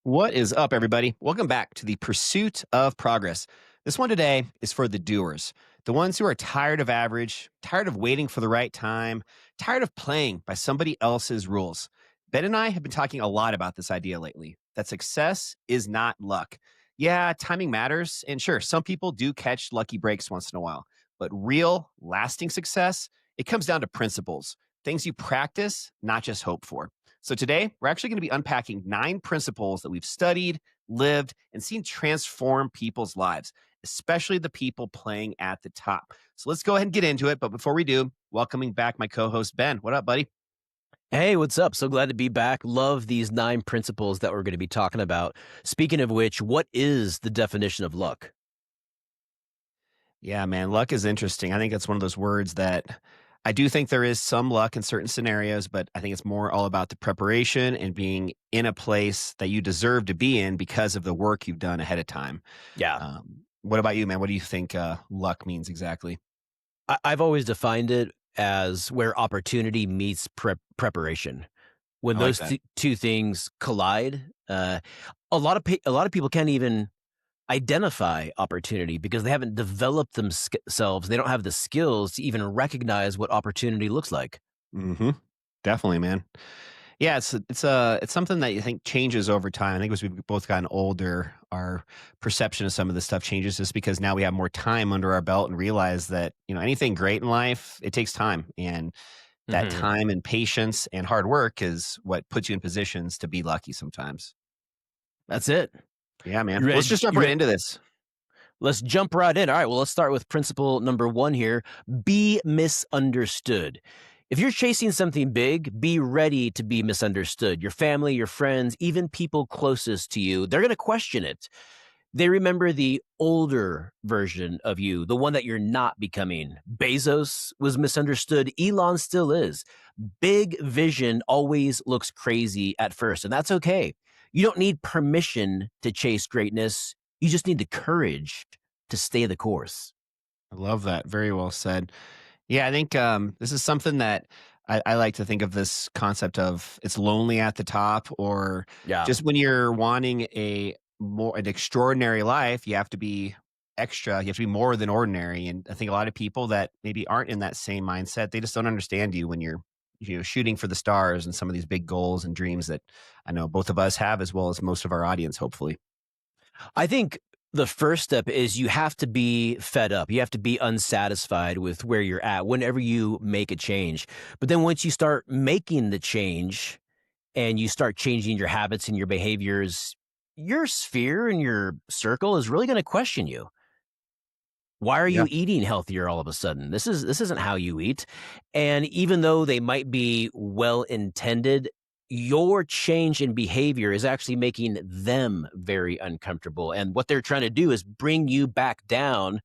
What is up, everybody? Welcome back to the Pursuit of Progress. This one today is for the doers, the ones who are tired of average, tired of waiting for the right time, tired of playing by somebody else's rules. Ben and I have been talking a lot about this idea lately that success is not luck. Yeah, timing matters. And sure, some people do catch lucky breaks once in a while, but real, lasting success, it comes down to principles, things you practice, not just hope for. So today, we're actually going to be unpacking 9 principles that we've studied, lived, and seen transform people's lives, especially the people playing at the top. So let's go ahead and get into it. But before we do, welcoming back my co-host, Ben. What up, buddy? Hey, what's up? So glad to be back. Love these 9 principles that we're going to be talking about. Speaking of which, what is the definition of luck? Yeah, man, luck is interesting. I think that's one of those words that I do think there is some luck in certain scenarios, but I think it's more all about the preparation and being in a place that you deserve to be in because of the work you've done ahead of time. Yeah, What about you, man? What do you think luck means exactly? I've always defined it as where opportunity meets preparation. When I like those that. two things collide, a lot of people can't even identify opportunity because they haven't developed themselves. They don't have the skills to even recognize what opportunity looks like. Hmm. Definitely, man. Yeah, it's something that you think changes over time. I think as we've both gotten older, our perception of some of this stuff changes just because now we have more time under our belt and realize that, anything great in life, it takes time. And that Hmm. time and patience and hard work is what puts you in positions to be lucky sometimes. That's it. Yeah, man. You Let's ready? just jump You right ready? into this. Let's jump right in. All right. Well, let's start with principle number 1 here. Be misunderstood. If you're chasing something big, be ready to be misunderstood. Your family, your friends, even people closest to you, they're going to question it. They remember the older version of you, the one that you're not becoming. Bezos was misunderstood. Elon still is. Big vision always looks crazy at first, and that's okay. You don't need permission to chase greatness. You just need the courage to stay the course. I love that. Very well said. Yeah, I think this is something that I like to think of this concept of it's lonely at the top, or Yeah. just when you're wanting an extraordinary life, you have to be extra. You have to be more than ordinary. And I think a lot of people that maybe aren't in that same mindset, they just don't understand you when you're shooting for the stars and some of these big goals and dreams that I know both of us have, as well as most of our audience, hopefully. I think the first step is you have to be fed up. You have to be unsatisfied with where you're at whenever you make a change. But then once you start making the change and you start changing your habits and your behaviors, your sphere and your circle is really going to question you. Why are Yeah. you eating healthier all of a sudden? This isn't how you eat. And even though they might be well intended, your change in behavior is actually making them very uncomfortable. And what they're trying to do is bring you back down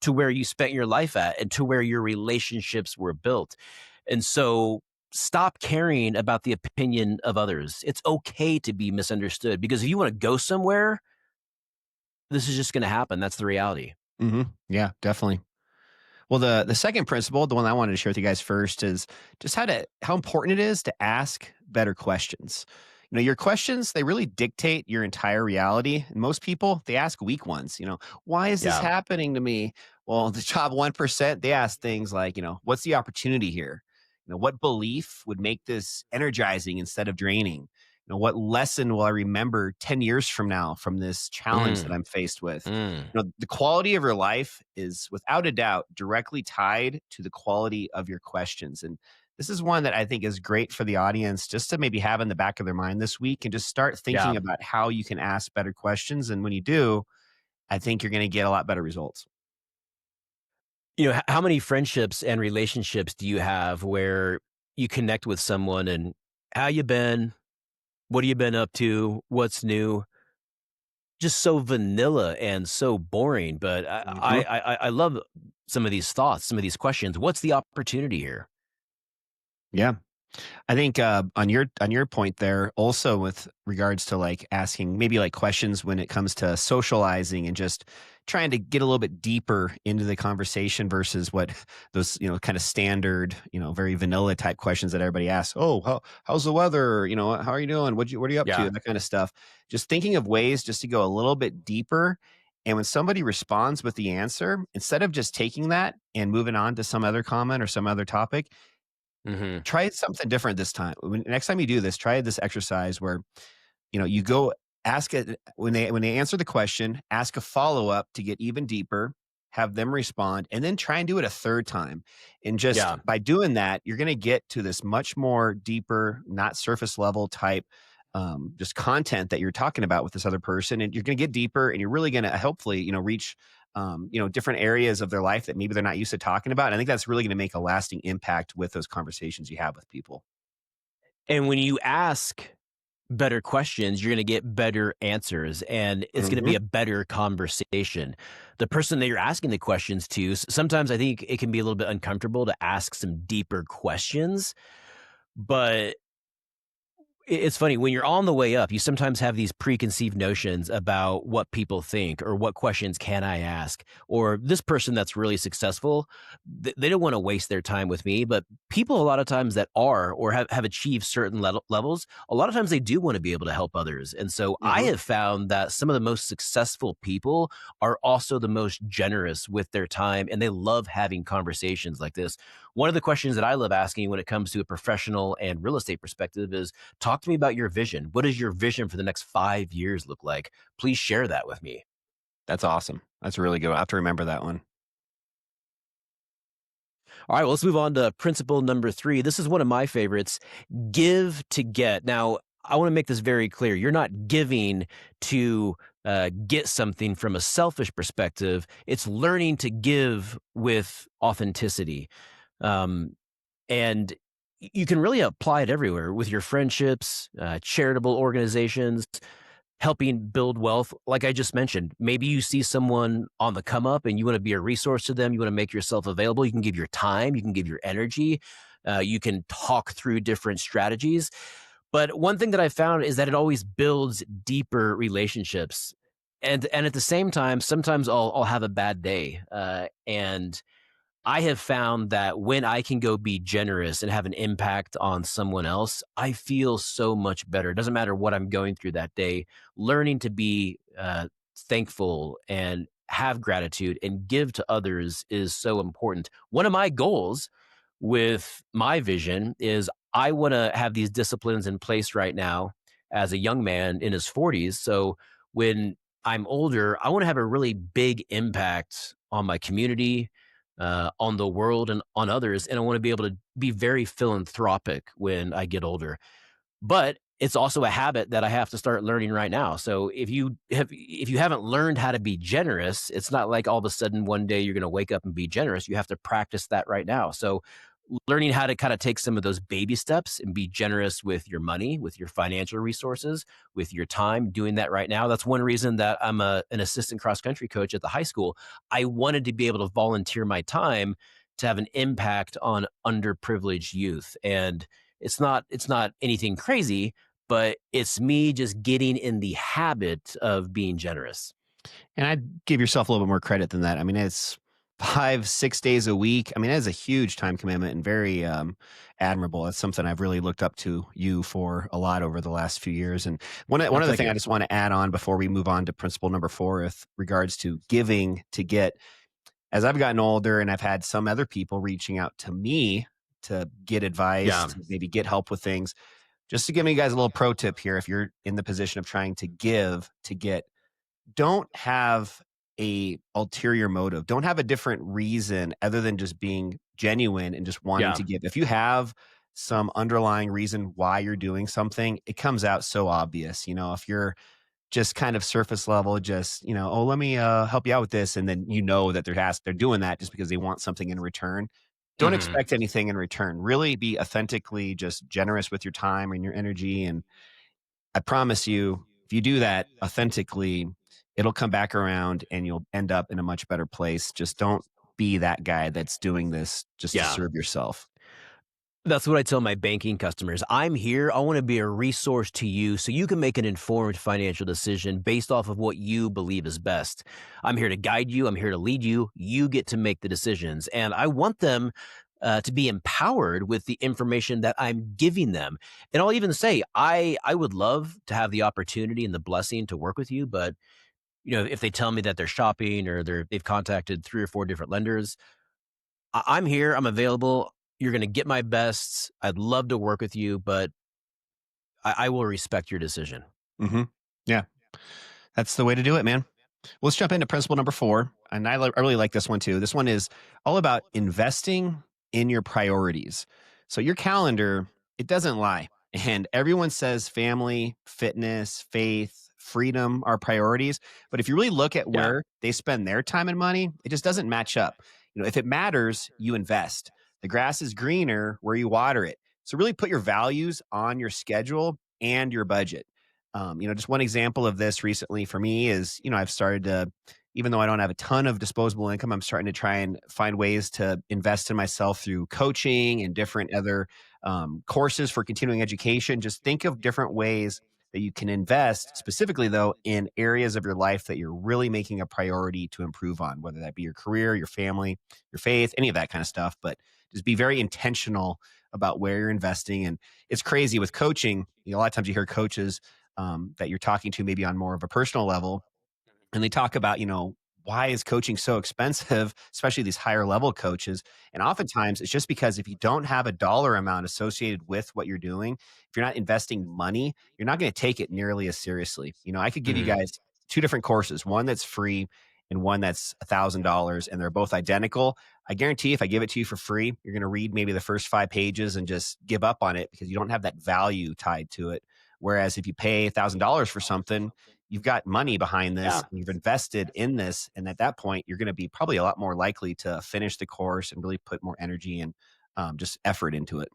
to where you spent your life at and to where your relationships were built. And so stop caring about the opinion of others. It's okay to be misunderstood because if you want to go somewhere, this is just going to happen. That's the reality. Yeah, definitely. Well, the second principle, the one I wanted to share with you guys first, is just how important it is to ask better questions. Your questions, they really dictate your entire reality. And most people, they ask weak ones. Why is this Yeah. happening to me? Well, the top 1%, they ask things like, what's the opportunity here? What belief would make this energizing instead of draining? What lesson will I remember 10 years from now from this challenge that Mm, I'm faced with? mm. The quality of your life is without a doubt directly tied to the quality of your questions. And this is one that I think is great for the audience just to maybe have in the back of their mind this week and just start Yeah. thinking about how you can ask better questions. And when you do, I think you're going to get a lot better results. How many friendships and relationships do you have where you connect with someone and how you been? What have you been up to? What's new? Just so vanilla and so boring. But Mhm. I love some of these thoughts, some of these questions. What's the opportunity here? Yeah. I think on your point there, also with regards to like asking maybe like questions when it comes to socializing and just trying to get a little bit deeper into the conversation versus what those, kind of standard, very vanilla type questions that everybody asks. Oh, how's the weather? How are you doing? What are you up to? Yeah. That kind of stuff. Just thinking of ways just to go a little bit deeper. And when somebody responds with the answer, instead of just taking that and moving on to some other comment or some other topic, Mhm. try something different this time. Next time you do this, try this exercise where you go ask it when they answer the question, ask a follow-up to get even deeper, have them respond, and then try and do it a third time. And just Yeah. by doing that, you're gonna get to this much more deeper, not surface level type, just content that you're talking about with this other person. And you're gonna get deeper and you're really gonna hopefully, reach different areas of their life that maybe they're not used to talking about. And I think that's really gonna make a lasting impact with those conversations you have with people. And when you ask better questions, you're gonna get better answers, and it's gonna be Mhm. a better conversation. The person that you're asking the questions to, sometimes I think it can be a little bit uncomfortable to ask some deeper questions, but it's funny when you're on the way up, you sometimes have these preconceived notions about what people think or what questions can I ask, or this person that's really successful, they don't want to waste their time with me. But people, a lot of times that are or have achieved certain levels, a lot of times they do want to be able to help others. And so I Mhm. have found that some of the most successful people are also the most generous with their time, and they love having conversations like this. One of the questions that I love asking when it comes to a professional and real estate perspective is, talk to me about your vision. What does your vision for the next 5 years look like? Please share that with me. That's awesome. That's really good. I'll have to remember that one. All right, well, let's move on to principle number 3. This is one of my favorites: give to get. Now, I want to make this very clear. You're not giving to get something from a selfish perspective. It's learning to give with authenticity. Um, and you can really apply it everywhere with your friendships, charitable organizations, helping build wealth. Like I just mentioned, maybe you see someone on the come up and you want to be a resource to them. You want to make yourself available. You can give your time, you can give your energy, you can talk through different strategies. But one thing that I found is that it always builds deeper relationships. And at the same time, sometimes I'll have a bad day, and I have found that when I can go be generous and have an impact on someone else, I feel so much better. It doesn't matter what I'm going through that day. Learning to be thankful and have gratitude and give to others is so important. One of my goals with my vision is I want to have these disciplines in place right now as a young man in his 40s. So when I'm older, I want to have a really big impact on my community, on the world, and on others. And I want to be able to be very philanthropic when I get older. But it's also a habit that I have to start learning right now. So if you haven't learned how to be generous, it's not like all of a sudden one day you're going to wake up and be generous. You have to practice that right now. So learning how to kind of take some of those baby steps and be generous with your money, with your financial resources, with your time, doing that right now. That's one reason that I'm an assistant cross country coach at the high school. I wanted to be able to volunteer my time to have an impact on underprivileged youth. And it's not anything crazy, but it's me just getting in the habit of being generous. And I'd give yourself a little bit more credit than that. I mean, it's 5, 6 days a week. I mean, that is a huge time commitment and very, admirable. That's something I've really looked up to you for a lot over the last few years. And one Oh, other thank thing I you. just wanna add on before we move on to principle number 4 with regards to giving to get. As I've gotten older and I've had some other people reaching out to me to get advice, Yeah. to maybe get help with things, just to give you guys a little pro tip here, if you're in the position of trying to give to get, don't have a ulterior motive. Don't have a different reason other than just being genuine and just wanting Yeah. to give. If you have some underlying reason why you're doing something, it comes out so obvious. If you're just kind of surface level, just, oh, let me help you out with this. And then that they're doing that just because they want something in return. Don't Hmm. expect anything in return. Really be authentically just generous with your time and your energy. And I promise you, if you do that authentically, it'll come back around and you'll end up in a much better place. Just don't be that guy that's doing this just to Yeah. serve yourself. That's what I tell my banking customers. I'm here. I want to be a resource to you so you can make an informed financial decision based off of what you believe is best. I'm here to guide you. I'm here to lead you. You get to make the decisions. And I want them to be empowered with the information that I'm giving them. And I'll even say, I would love to have the opportunity and the blessing to work with you. But, if they tell me that they're shopping or they've contacted 3 or 4 different lenders, I'm here. I'm available. You're going to get my best. I'd love to work with you, but I will respect your decision. Hmm. Yeah, that's the way to do it, man. Let's jump into principle number 4, and I really like this one too. This one is all about investing in your priorities. So your calendar, it doesn't lie, and everyone says family, fitness, faith, freedom are priorities, but if you really look at Yeah. where they spend their time and money, it just doesn't match up. If it matters, you invest. The grass is greener where you water it. So really put your values on your schedule and your budget. Just one example of this recently for me is, I've started to, even though I don't have a ton of disposable income, I'm starting to try and find ways to invest in myself through coaching and different other courses for continuing education. Just think of different ways that you can invest, specifically though, in areas of your life that you're really making a priority to improve on, whether that be your career, your family, your faith, any of that kind of stuff. But just be very intentional about where you're investing. And it's crazy with coaching. A lot of times you hear coaches that you're talking to maybe on more of a personal level. And they talk about, why is coaching so expensive, especially these higher level coaches? And oftentimes it's just because if you don't have a dollar amount associated with what you're doing, if you're not investing money, you're not going to take it nearly as seriously. I could give you Mhm. guys two different courses, one that's free and one that's $1,000, and they're both identical. I guarantee if I give it to you for free, you're going to read maybe the first 5 pages and just give up on it because you don't have that value tied to it. Whereas if you pay $1,000 for something, you've got money behind this, Yeah. and you've invested in this, and at that point, you're going to be probably a lot more likely to finish the course and really put more energy and just effort into it.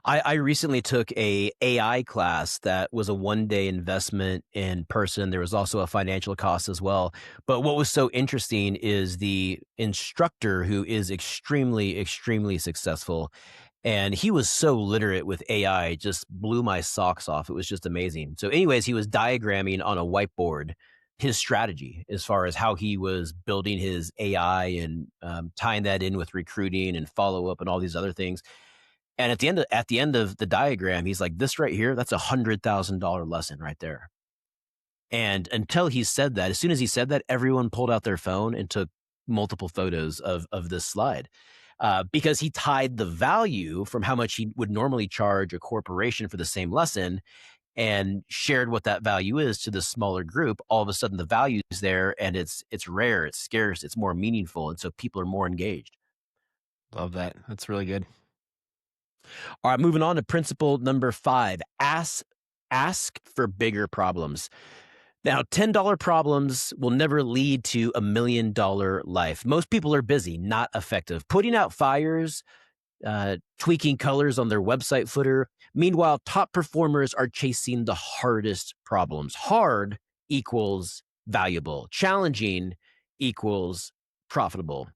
I recently took a AI class that was a 1-day investment in person. There was also a financial cost as well. But what was so interesting is the instructor, who is extremely, extremely successful, and he was so literate with AI, just blew my socks off. It was just amazing. So anyways, he was diagramming on a whiteboard his strategy as far as how he was building his AI and tying that in with recruiting and follow up and all these other things. And at the end of the diagram, he's like, "This right here, that's $100,000 lesson right there." And until he said that, as soon as he said that, everyone pulled out their phone and took multiple photos of this slide, because he tied the value from how much he would normally charge a corporation for the same lesson and shared what that value is to this smaller group. All of a sudden, the value is there, and it's rare, it's scarce, it's more meaningful, and so people are more engaged. Love that. That's really good. All right, moving on to principle number 5. Ask for bigger problems. Now, $10 problems will never lead to $1 million life. Most people are busy, not effective. Putting out fires, tweaking colors on their website footer. Meanwhile, top performers are chasing the hardest problems. Hard equals valuable. Challenging equals profitable.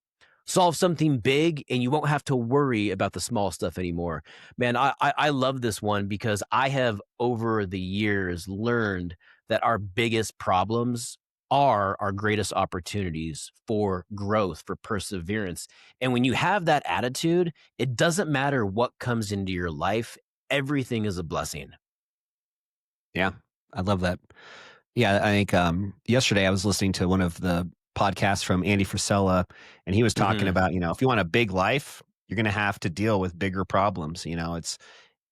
Solve something big and you won't have to worry about the small stuff anymore. Man, I love this one because I have over the years learned that our biggest problems are our greatest opportunities for growth, for perseverance. And when you have that attitude, it doesn't matter what comes into your life, everything is a blessing. Yeah, I love that. Yeah, I think yesterday I was listening to one of the podcasts from Andy Frisella, and he was talking Mhm. about, if you want a big life, you're going to have to deal with bigger problems.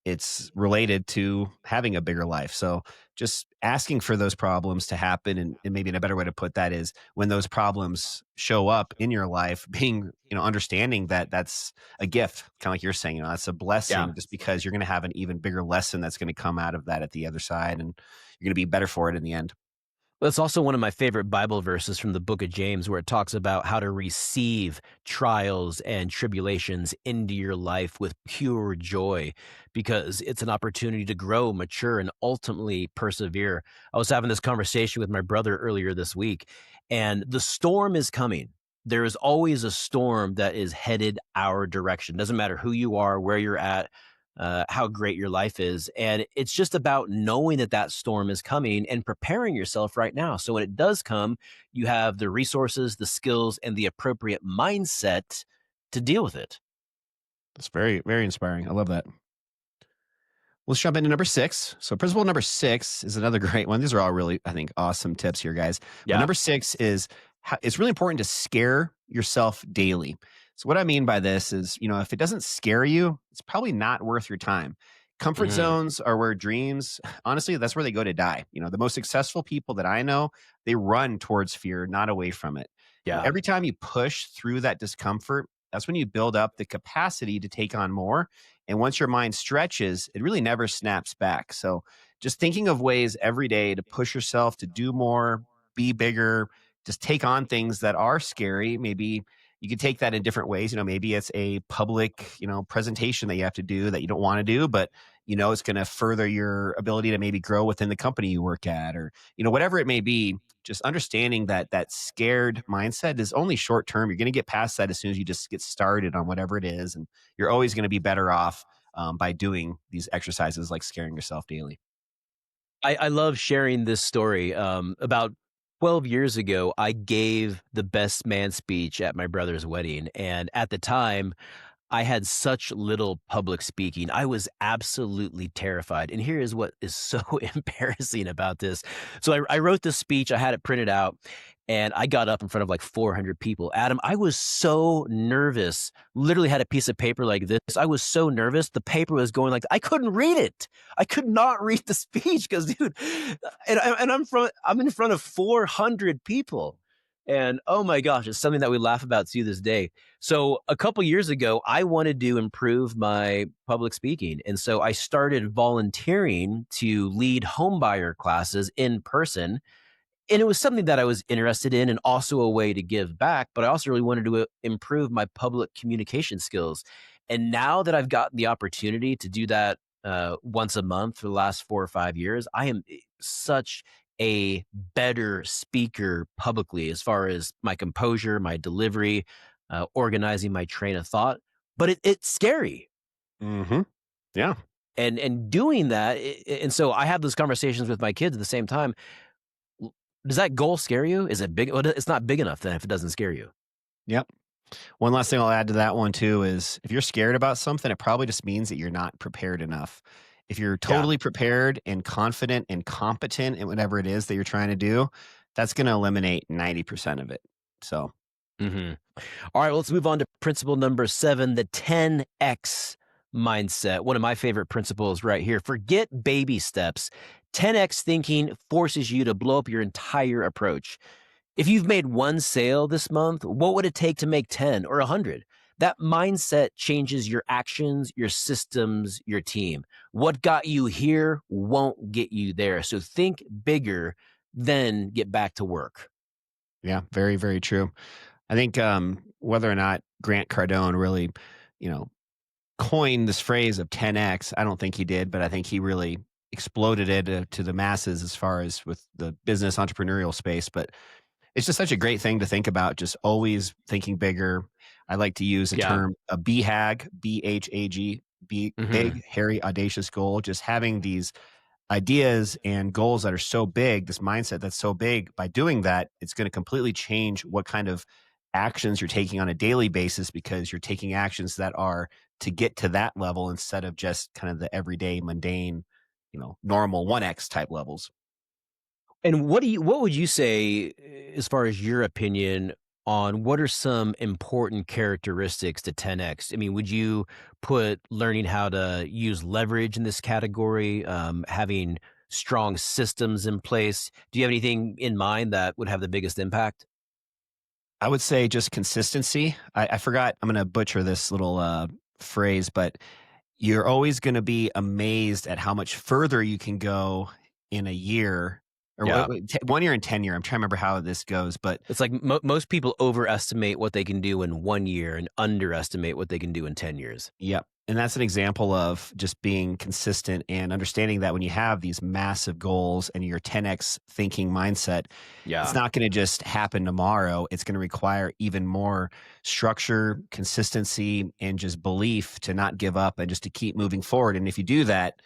It's related to having a bigger life. So just asking for those problems to happen, and maybe in a better way to put that is when those problems show up in your life, being, understanding that that's a gift, kind of like you're saying, that's a Yeah. blessing just because you're going to have an even bigger lesson that's going to come out of that at the other side. And you're going to be better for it in the end. That's also one of my favorite Bible verses from the book of James, where it talks about how to receive trials and tribulations into your life with pure joy, because it's an opportunity to grow, mature, and ultimately persevere. I was having this conversation with my brother earlier this week, and the storm is coming. there is always a storm that is headed our direction. Doesn't matter who you are, where you're at, how great your life is. And it's just about knowing that that storm is coming and preparing yourself right now. So when it does come, you have the resources, the skills, and the appropriate mindset to deal with it. That's very, very inspiring. I love that. Let's jump into number 6. So, principle number 6 is another great one. These are all really, I think, awesome tips here, guys. But Yeah. number 6 is it's really important to scare yourself daily. So, what I mean by this is, if it doesn't scare you, it's probably not worth your time. Comfort Mhm. zones are where dreams, honestly, that's where they go to die. The most successful people that I know, they run towards fear, not away from it. Yeah. Every time you push through that discomfort, that's when you build up the capacity to take on more. And once your mind stretches, it really never snaps back. So just thinking of ways every day to push yourself to do more, be bigger, just take on things that are scary. Maybe you could take that in different ways. Maybe it's a public, presentation that you have to do that you don't want to do, but it's going to further your ability to maybe grow within the company you work at, or, whatever it may be. Just understanding that that scared mindset is only short term. You're going to get past that as soon as you just get started on whatever it is. And you're always going to be better off by doing these exercises like scaring yourself daily. I love sharing this story. About 12 years ago, I gave the best man speech at my brother's wedding. And at the time, I had such little public speaking. I was absolutely terrified. And here is what is so embarrassing about this. So I wrote this speech, I had it printed out, and I got up in front of like 400 people. Adam, I was so nervous. Literally had a piece of paper like this. I was so nervous. The paper was going like, I couldn't read it. I could not read the speech because, dude, I'm in front of 400 people. And oh my gosh, it's something that we laugh about to this day. So a couple years ago, I wanted to improve my public speaking. And so I started volunteering to lead homebuyer classes in person. And it was something that I was interested in and also a way to give back. But I also really wanted to improve my public communication skills. And now that I've gotten the opportunity to do that once a month for the last 4 or 5 years, I am such a better speaker publicly as far as my composure, my delivery, organizing my train of thought. But it's scary. Hmm. Yeah. And doing that, and so I have those conversations with my kids at the same time. Does that goal scare you? Is it big? Well, it's not big enough then if it doesn't scare you. Yep. One last thing I'll add to that one too is if you're scared about something, it probably just means that you're not prepared enough. If you're Yeah. totally prepared and confident and competent in whatever it is that you're trying to do, that's going to eliminate 90% of it. So, Mhm. All right, well, let's move on to principle number 7, the 10x mindset. One of my favorite principles right here. Forget baby steps. 10x thinking forces you to blow up your entire approach. If you've made one sale this month, what would it take to make 10 or 100? That mindset changes your actions, your systems, your team. What got you here won't get you there. So think bigger, then get back to work. yeah, very, very true. I think whether or not Grant Cardone really, you know, coined this phrase of 10x, I don't think he did, but I think he really exploded it to the masses as far as with the business entrepreneurial space. But it's just such a great thing to think about, just always thinking bigger. I like to use the Yeah. term a BHAG, BHAG, Hmm. big, hairy, audacious goal. Just having these ideas and goals that are so big, this mindset that's so big, by doing that, it's going to completely change what kind of actions you're taking on a daily basis because you're taking actions that are to get to that level instead of just kind of the everyday mundane, normal 1x type levels. And what would you say as far as your opinion on what are some important characteristics to 10x? I mean, would you put learning how to use leverage in this category, having strong systems in place? Do you have anything in mind that would have the biggest impact? I would say just consistency. I forgot, I'm going to butcher this little phrase, but you're always going to be amazed at how much further you can go in a year or Yeah. 1 year and 10 year. I'm trying to remember how this goes, but It's like most people overestimate what they can do in 1 year and underestimate what they can do in 10 years. yep. And that's an example of just being consistent and understanding that when you have these massive goals and your 10x thinking mindset, it's Yeah. not going to just happen tomorrow. It's going to require even more structure, consistency, and just belief to not give up and just to keep moving forward. And if you do that,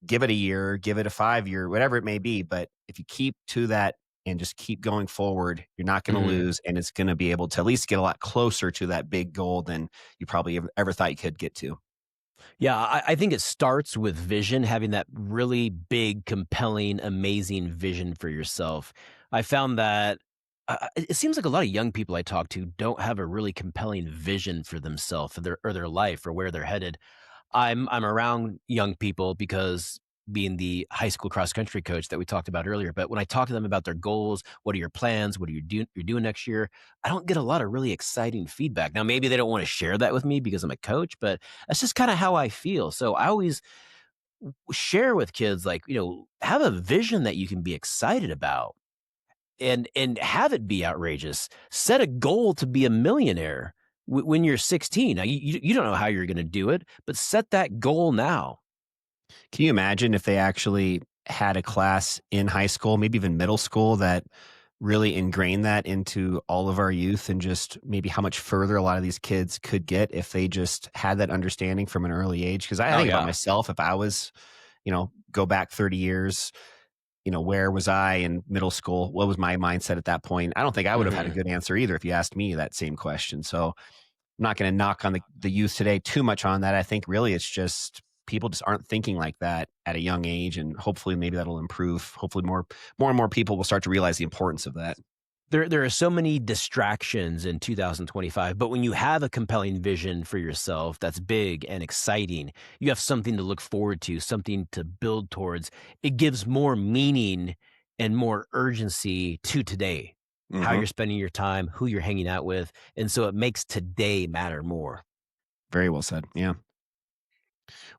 give it a year, give it a 5 year, whatever it may be. But if you keep to that and just keep going forward, you're not going to Mhm. lose. And it's going to be able to at least get a lot closer to that big goal than you probably ever thought you could get to. Yeah, I think it starts with vision, having that really big, compelling, amazing vision for yourself. I found that it seems like a lot of young people I talk to don't have a really compelling vision for themselves or their life or where they're headed. I'm around young people because being the high school cross country coach that we talked about earlier, but when I talk to them about their goals, what are your plans, what are you're doing next year, I don't get a lot of really exciting feedback. Now maybe they don't want to share that with me because I'm a coach, but that's just kind of how I feel. So I always share with kids like, have a vision that you can be excited about and have it be outrageous. Set a goal to be a millionaire when you're 16. Now you don't know how you're going to do it, but set that goal now. Can you imagine if they actually had a class in high school, maybe even middle school, that really ingrained that into all of our youth and just maybe how much further a lot of these kids could get if they just had that understanding from an early age? Because I Oh think about yeah. myself, if I was, go back 30 years, where was I in middle school? What was my mindset at that point? I don't think I would have had a Hmm. good answer either if you asked me that same question. So I'm not going to knock on the youth today too much on that. I think really it's just people just aren't thinking like that at a young age, and hopefully maybe that'll improve. Hopefully more and more people will start to realize the importance of that. There are so many distractions in 2025, but when you have a compelling vision for yourself that's big and exciting, you have something to look forward to, something to build towards. It gives more meaning and more urgency to today, how Hmm. you're spending your time, who you're hanging out with, and so it makes today matter more. Very well said. Yeah.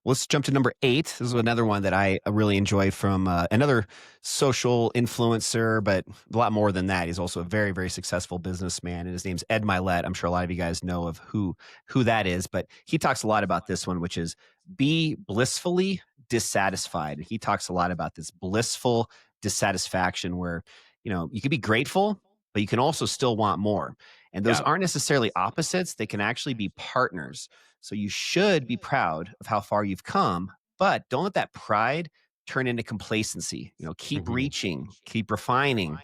Let's jump to number 8. This is another one that I really enjoy from another social influencer, but a lot more than that. He's also a very, very successful businessman, and his name's Ed Milet. I'm sure a lot of you guys know of who that is, but he talks a lot about this one, which is be blissfully dissatisfied. He talks a lot about this blissful dissatisfaction where you can be grateful, but you can also still want more. And those Yeah. aren't necessarily opposites; they can actually be partners. So you should be proud of how far you've come, but don't let that pride turn into complacency. Keep Hmm. reaching, keep refining,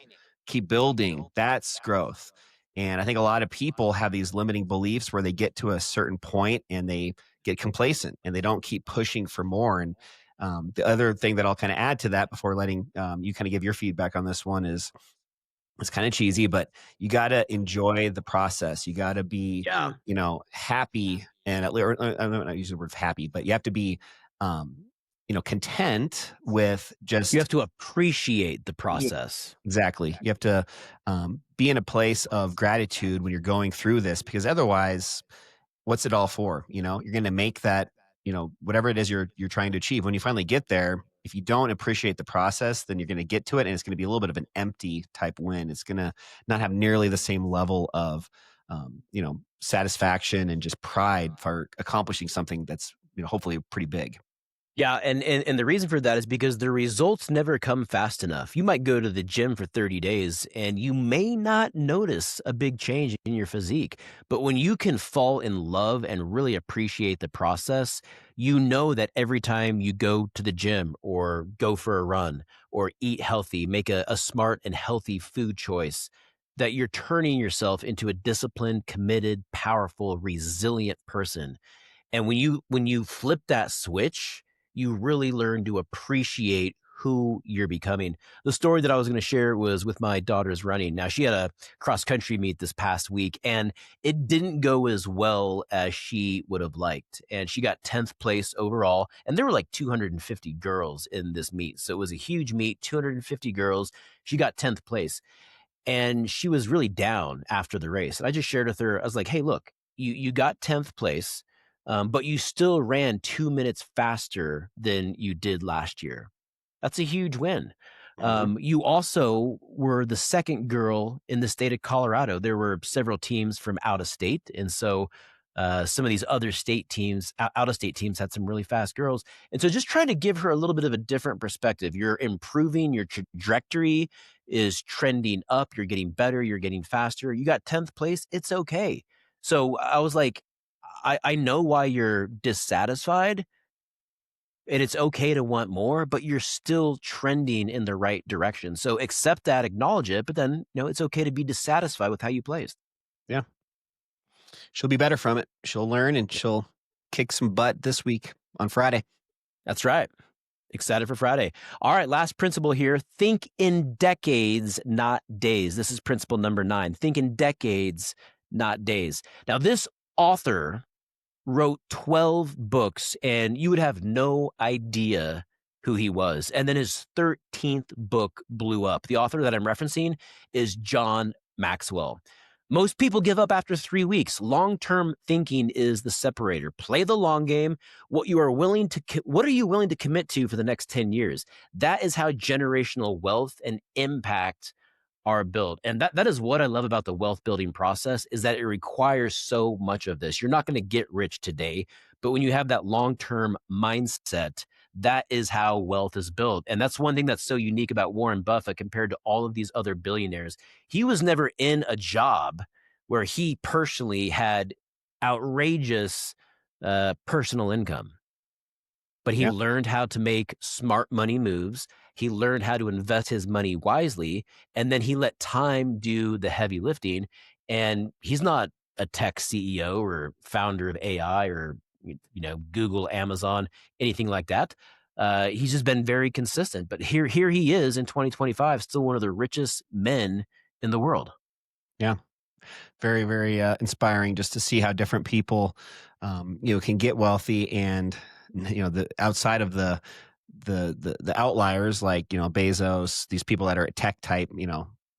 keep building. That's growth. And I think a lot of people have these limiting beliefs where they get to a certain point and they get complacent and they don't keep pushing for more. And the other thing that I'll kind of add to that before letting you kind of give your feedback on this one is it's kind of cheesy, but you got to enjoy the process. You got to be, Yeah. happy and I'm not using the word happy, but you have to be, um, content with You just have to appreciate the yeah, process. exactly. You have to be in a place of gratitude when you're going through this, because otherwise, what's it all for? You're going to make that, whatever it is you're trying to achieve. When you finally get there, if you don't appreciate the process, then you're going to get to it and it's going to be a little bit of an empty type win. It's going to not have nearly the same level of, satisfaction and just pride for accomplishing something that's, hopefully pretty big. Yeah, and the reason for that is because the results never come fast enough. You might go to the gym for 30 days and you may not notice a big change in your physique. But when you can fall in love and really appreciate the process, you know that every time you go to the gym or go for a run or eat healthy, make a smart and healthy food choice, that you're turning yourself into a disciplined, committed, powerful, resilient person. And when you flip that switch, you really learn to appreciate who you're becoming. The story that I was going to share was with my daughter's running. Now, she had a cross country meet this past week, and it didn't go as well as she would have liked. And she got 10th place overall. And there were like 250 girls in this meet. So it was a huge meet, 250 girls. She got 10th place. And she was really down after the race. And I just shared with her, I was like, hey, look, you got 10th place, but you still ran 2 minutes faster than you did last year. That's a huge win. Mhm. You also were the second girl in the state of Colorado. There were several teams from out of state, and so some of these other state teams, out of state teams, had some really fast girls. And so, just trying to give her a little bit of a different perspective. You're improving. Your trajectory is trending up. You're getting better. You're getting faster. You got 10th place. It's okay. So I was like, I know why you're dissatisfied, and it's okay to want more, but you're still trending in the right direction. So accept that, acknowledge it, but then, it's okay to be dissatisfied with how you placed. Yeah. She'll be better from it. She'll learn and she'll kick some butt this week on Friday. That's right. Excited for Friday. All right, last principle here. Think in decades, not days. This is principle number 9. Think in decades, not days. Now, this author wrote 12 books, and you would have no idea who he was. And then his 13th book blew up. The author that I'm referencing is John Maxwell. Most people give up after 3 weeks. Long-term thinking is the separator. Play the long game. What are you willing to commit to for the next 10 years? That is how generational wealth and impact are built. And that is what I love about the wealth building process, is that it requires so much of this. You're not going to get rich today, but when you have that long-term mindset, that is how wealth is built. And that's one thing that's so unique about Warren Buffett compared to all of these other billionaires. He was never in a job where he personally had outrageous personal income, but he Yeah. learned how to make smart money moves. He learned how to invest his money wisely, and then he let time do the heavy lifting. And he's not a tech CEO or founder of AI or Google, Amazon, anything like that. He's just been very consistent. But here he is in 2025, still one of the richest men in the world. Yeah. Very, very inspiring just to see how different people, can get wealthy and, the outside of the outliers like, Bezos, these people that are tech type,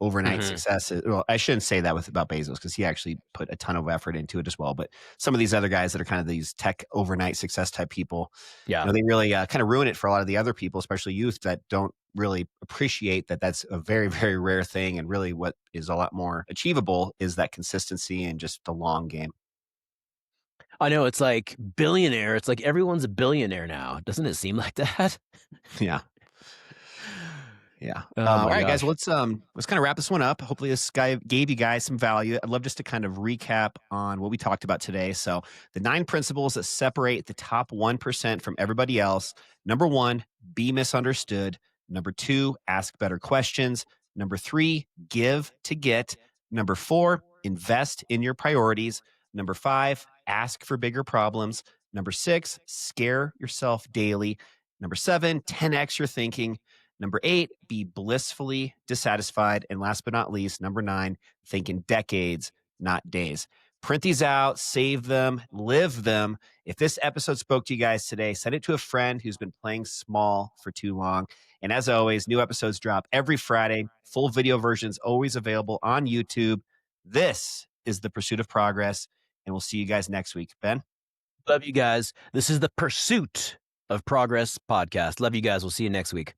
overnight Mhm. successes. Well, I shouldn't say that about Bezos because he actually put a ton of effort into it as well. But some of these other guys that are kind of these tech overnight success type people, Yeah. they really kind of ruin it for a lot of the other people, especially youth that don't really appreciate that that's a very, very rare thing. And really what is a lot more achievable is that consistency and just the long game. I know, it's like billionaire. It's like everyone's a billionaire now. Doesn't it seem like that? Yeah. Yeah. Oh All my right, guys. gosh. Let's kind of wrap this one up. Hopefully, this guy gave you guys some value. I'd love just to kind of recap on what we talked about today. So, the 9 principles that separate the top 1% from everybody else. Number 1, be misunderstood. Number 2, ask better questions. Number 3, give to get. Number 4, invest in your priorities. Number 5, ask for bigger problems. Number 6, scare yourself daily. Number 7, 10x your thinking. Number 8, be blissfully dissatisfied. And last but not least, number 9, think in decades, not days. Print these out, save them, live them. If this episode spoke to you guys today, send it to a friend who's been playing small for too long. And as always, new episodes drop every Friday. Full video versions always available on YouTube. This is The Pursuit of Progress, and we'll see you guys next week. Ben? Love you guys. This is the Pursuit of Progress podcast. Love you guys. We'll see you next week.